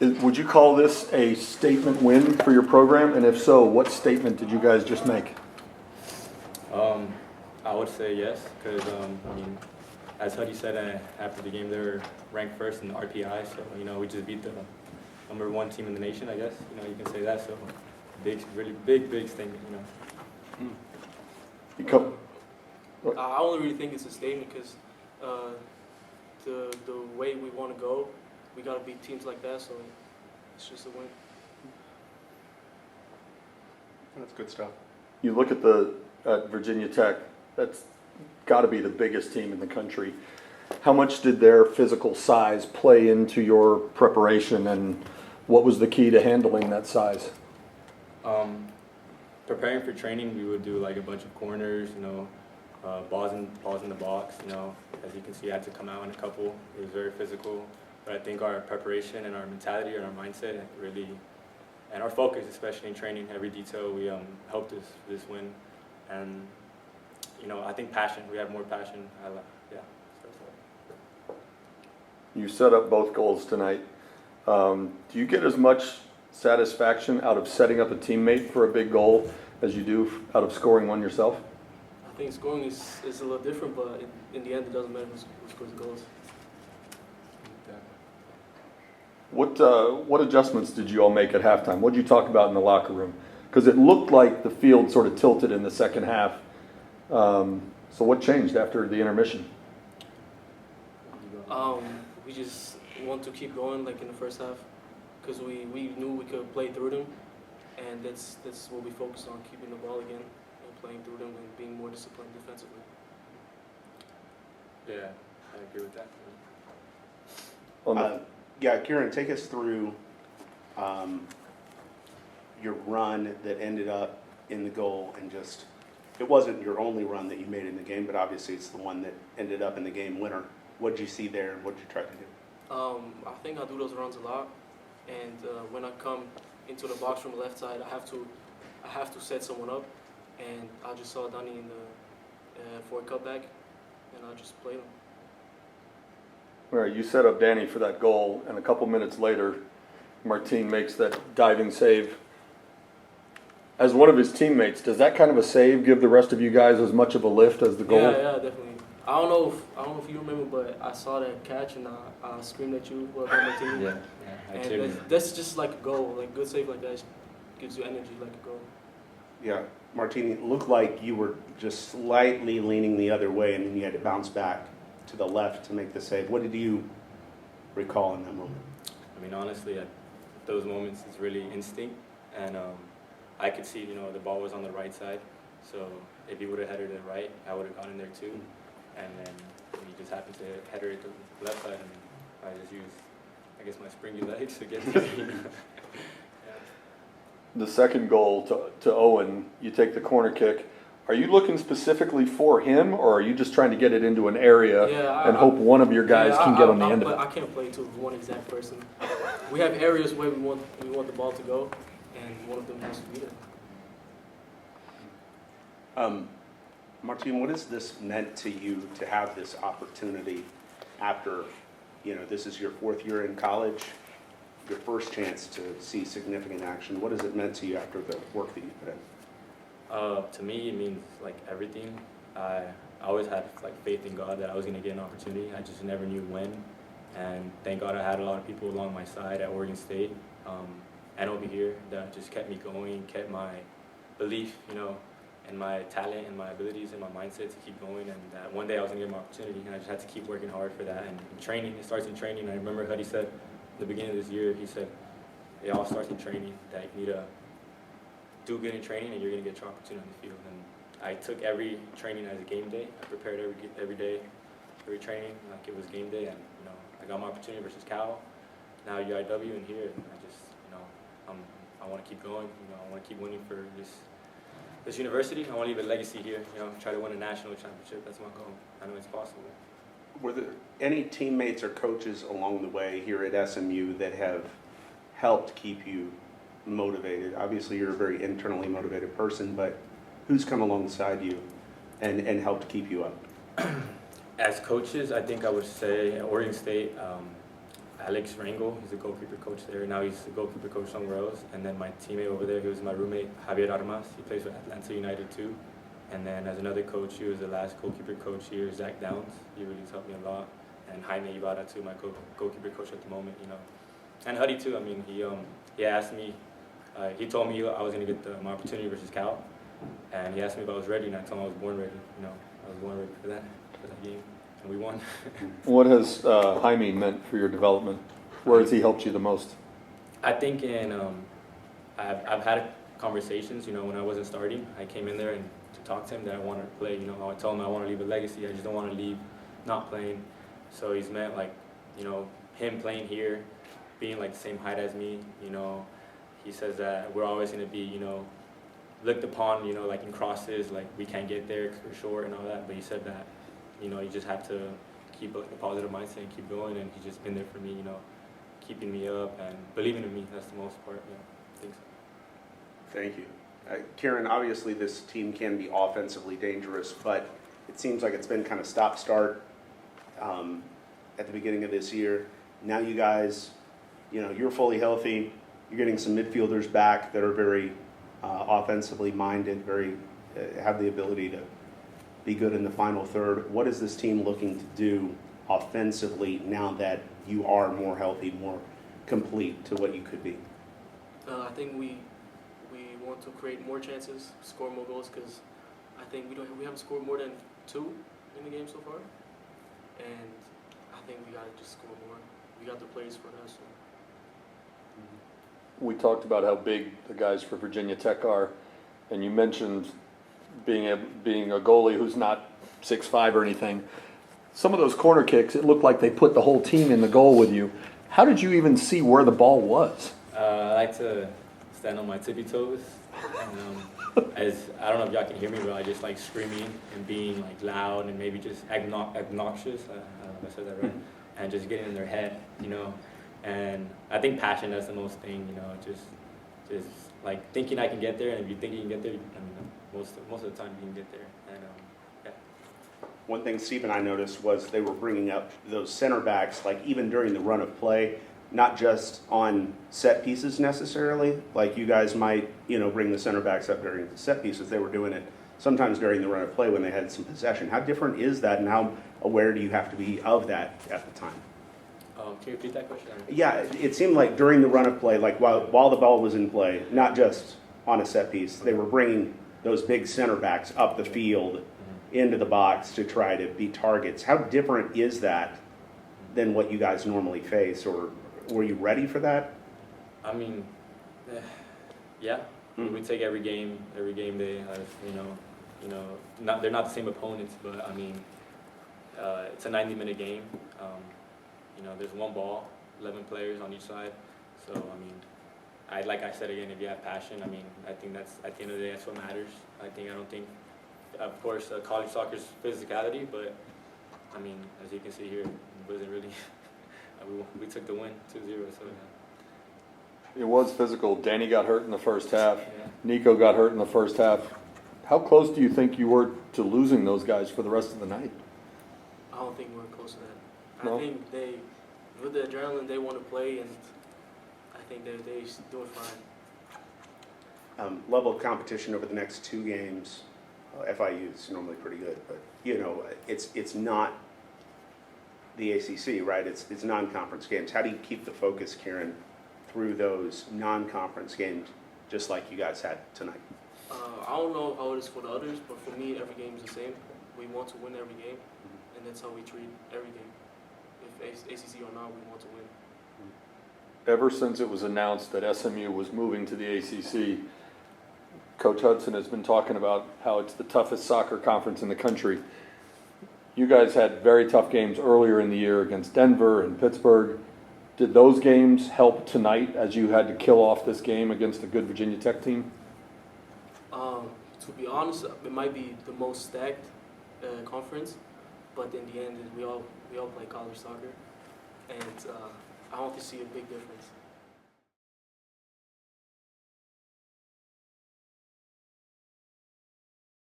Would you call this a statement win for your program? And if so, what statement did you guys just make? I would say yes, because I mean, as Huddy said after the game, they were ranked first in the RPI, so we just beat the #1 team in the nation, I guess. You can say that. So really big statement. I only really think it's a statement because the way we want to go, we got to beat teams like that, so it's just a win. That's good stuff. You look at at Virginia Tech, that's got to be the biggest team in the country. How much did their physical size play into your preparation, and what was the key to handling that size? Preparing for training, we would do like a bunch of corners, balls in the box. As you can see, I had to come out in a couple. It was very physical, but I think our preparation and our mentality and our mindset really, and our focus, especially in training, every detail, we helped us this win. And I think passion. We have more passion. You set up both goals tonight. Do you get as much satisfaction out of setting up a teammate for a big goal as you do out of scoring one yourself? I think scoring is a little different, but in the end, it doesn't matter who scores the goals. What adjustments did you all make at halftime? What did you talk about in the locker room? Because it looked like the field sort of tilted in the second half. So what changed after the intermission? We just want to keep going like in the first half because we knew we could play through them, and that's what we focused on, keeping the ball again and playing through them and being more disciplined defensively. Yeah, I agree with that. Kyran, take us through your run that ended up in the goal, and just, it wasn't your only run that you made in the game, but obviously it's the one that ended up in the game winner. What did you see there, and what did you try to do? I think I do those runs a lot, and when I come into the box from the left side, I have to set someone up, and I just saw Danny in the forward cutback, and I just played him. All right, you set up Danny for that goal, and a couple minutes later, Martin makes that diving save. As one of his teammates, does that kind of a save give the rest of you guys as much of a lift as the goal? Yeah, definitely. I don't know if you remember, but I saw that catch and I screamed at you about Martin. Yeah, and that's just like a goal, like good save like that gives you energy like a goal. Yeah, Martin, it looked like you were just slightly leaning the other way, and then you had to bounce back to the left to make the save. What did you recall in that moment? I mean, honestly, at those moments, it's really instinct, and I could see, the ball was on the right side, so if he would have headed it right, I would have gone in there too, and then he just happened to header it to the left side, and I just used, I guess, my springy legs to get to it. Yeah. The second goal to Owen, you take the corner kick. Are you looking specifically for him, or are you just trying to get it into an area and hope one of your guys can get on the end of it? I can't play to one exact person. We have areas where we want the ball to go, and one of them has to be there. Martin, what has this meant to you to have this opportunity after, this is your 4th year in college, your first chance to see significant action? What has it meant to you after the work that you put in? To me, it means like everything. I always had like faith in God that I was going to get an opportunity. I just never knew when, and thank God I had a lot of people along my side at Oregon State and over here that just kept me going, kept my belief, and my talent and my abilities and my mindset to keep going, and that one day I was going to get my opportunity, and I just had to keep working hard for that. And training, it starts in training. I remember Huddy said at the beginning of this year, he said, it all starts in training, that you need to do good in training and you're going to get your opportunity on the field. And I took every training as a game day. I prepared every day, every training like it was game day, and I got my opportunity versus Cal, now UIW, and here, and I just I want to keep going. I want to keep winning for this university. I want to leave a legacy here. Try to win a national championship. That's my goal. I know it's possible. Were there any teammates or coaches along the way here at SMU that have helped keep you motivated? Obviously, you're a very internally motivated person, but who's come alongside you and helped keep you up? As coaches, I think I would say at Oregon State, Alex Rangel, he's a goalkeeper coach there. Now he's a goalkeeper coach somewhere else. And then my teammate over there, he was my roommate, Javier Armas. He plays for Atlanta United too. And then as another coach, he was the last goalkeeper coach here, Zach Downs. He really helped me a lot. And Jaime Ibarra too, my goalkeeper coach at the moment, you know. And Huddy too. I mean, he asked me, he told me I was going to get my opportunity versus Cal. And he asked me if I was ready, and I told him I was born ready. You know, I was born ready for that game. And we won. What has Jaime meant for your development? Where has he helped you the most? I think I've had conversations, you know, when I wasn't starting. I came in there and to talk to him that I wanted to play. You know, I told him I want to leave a legacy. I just don't want to leave not playing. So he's meant, like, you know, him playing here, being like the same height as me. You know, he says that we're always going to be, you know, looked upon, you know, like in crosses, like we can't get there because we're short and all that. But he said that, you know, you just have to keep a positive mindset and keep going. And he's just been there for me, you know, keeping me up and believing in me. That's the most part. Yeah, I think so. Thank you. Kyran, obviously this team can be offensively dangerous, but it seems like it's been kind of stop-start at the beginning of this year. Now you guys, you know, you're fully healthy. You're getting some midfielders back that are very offensively minded, very have the ability to be good in the final third. What is this team looking to do offensively now that you are more healthy, more complete to what you could be? I think we want to create more chances, score more goals, because I think we haven't scored more than 2 in the game so far, and I think we gotta just score more. We got the players for that. So. We talked about how big the guys for Virginia Tech are, and you mentioned being a goalie who's not 6'5" or anything. Some of those corner kicks, it looked like they put the whole team in the goal with you. How did you even see where the ball was? I like to stand on my tippy toes. And, I don't know if y'all can hear me, but I just like screaming and being like loud and maybe just obnoxious. I don't know if I said that right. And just getting in their head, you know. And I think passion, that's the most thing, you know, just like thinking I can get there. And if you think you can get there, I mean, most of the time you can get there. And yeah. One thing Steve and I noticed was they were bringing up those center backs, like even during the run of play, not just on set pieces necessarily, like you guys might, you know, bring the center backs up during the set pieces. They were doing it sometimes during the run of play when they had some possession. How different is that, and how aware do you have to be of that at the time? Can you repeat that question? Yeah, it seemed like during the run of play, like while the ball was in play, not just on a set piece, they were bringing those big center backs up the field into the box to try to be targets. How different is that than what you guys normally face, or were you ready for that? I mean, yeah. We take every game day. They're not the same opponents, but I mean, it's a 90-minute game. You know, there's one ball, 11 players on each side. So I mean, like I said again, if you have passion, I mean, I think that's at the end of the day that's what matters. I don't think, of course, college soccer's physicality, but I mean, as you can see here, it wasn't really. We took the win 2-0. So yeah. It was physical. Danny got hurt in the first half. Yeah. Nico got hurt in the first half. How close do you think you were to losing those guys for the rest of the night? I don't think we're close to that. No? I think with the adrenaline, they want to play, and I think they do it fine. Level of competition over the next 2 games, FIU is normally pretty good, but you know, it's not the ACC, right? It's non-conference games. How do you keep the focus, Kyran, through those non-conference games, just like you guys had tonight? I don't know how it is for the others, but for me, every game is the same. We want to win every game, and that's how we treat every game. If ACC or not, we want to win. Ever since it was announced that SMU was moving to the ACC, Coach Hudson has been talking about how it's the toughest soccer conference in the country. You guys had very tough games earlier in the year against Denver and Pittsburgh. Did those games help tonight as you had to kill off this game against a good Virginia Tech team? To be honest, it might be the most stacked conference, but in the end, we all play college soccer, and I don't see a big difference.